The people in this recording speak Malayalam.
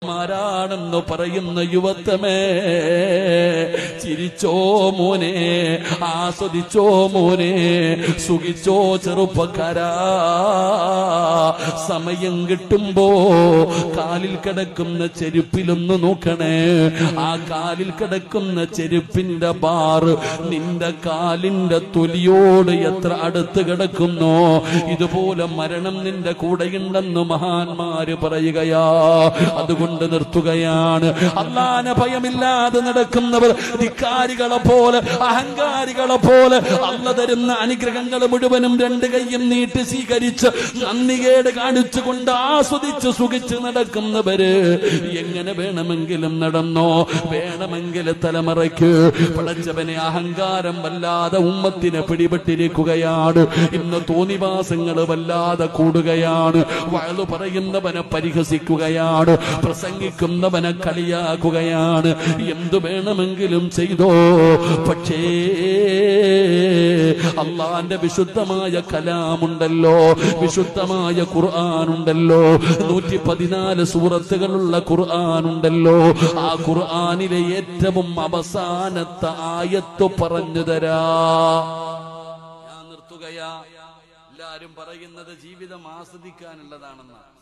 മാരാണെന്ന് പറയുന്ന യുവത്വമേ, ചിരിച്ചോ മോനെ, ആസ്വദിച്ചോ മോനെ, സുഖിച്ചോ ചെറുപ്പക്കാരാ. സമയം കിട്ടുമ്പോ കാലിൽ കിടക്കുന്ന ചെരുപ്പിലൊന്ന് നോക്കണേ. ആ കാലിൽ കിടക്കുന്ന ചെരുപ്പിന്റെ ബാർ നിന്റെ കാലിന്റെ തൊലിയോട് എത്ര അടുത്ത് കിടക്കുന്നോ, ഇതുപോലെ മരണം നിന്റെ കൂടെയുണ്ടെന്ന് മഹാന്മാര് പറയുകയാ. അതുകൊണ്ട് നിർത്തുകയാണ്. അല്ലാഹുവിനെ ഭയമില്ലാതെ നടക്കുന്നവർ ധിക്കാരികളെ പോലെ, അഹങ്കാരികളെ പോലെ അല്ലാഹു തരുന്ന അനുഗ്രഹങ്ങൾ മുഴുവനും രണ്ട് കൈയും നീട്ടി സ്വീകരിച്ച് നന്ദികേട് കാണിച്ചുകൊണ്ട് ആസ്വദിച്ച് സുഖിച്ച് നടക്കുന്നവര് എങ്ങനെ വേണമെങ്കിലും നടന്നോ. വേണമെങ്കിൽ തലമുറയ്ക്ക് പടച്ചവനെ അഹങ്കാരം വല്ലാതെ ഉമ്മത്തിനെ പിടിപെട്ടിരിക്കുകയാണ്. ഇന്ന് തോന്നിവാസങ്ങൾ വല്ലാതെ കൂടുകയാണ്. വഅദ് പറയുന്നവനെ പരിഹസിക്കുകയാണ്, പ്രസംഗിക്കുന്നവനെ കളിയാക്കുകയാണ്. എന്തു വേണമെങ്കിലും ചെയ്തോ, പക്ഷേ അള്ളാന്റെ വിശുദ്ധമായ കലാമുണ്ടല്ലോ, വിശുദ്ധമായ ഖുർആനുണ്ടല്ലോ, 114 സൂറത്തുകളുള്ള ഖുർആനുണ്ടല്ലോ. ആ ഖുർആനിലെ ഏറ്റവും അവസാനത്തെ ആയത്ത് പറഞ്ഞു തരാ. ഞാൻ നിർത്തുകയാ. എല്ലാരും പറയുന്നത് ജീവിതം ആസ്വദിക്കാനുള്ളതാണെന്നാണ്.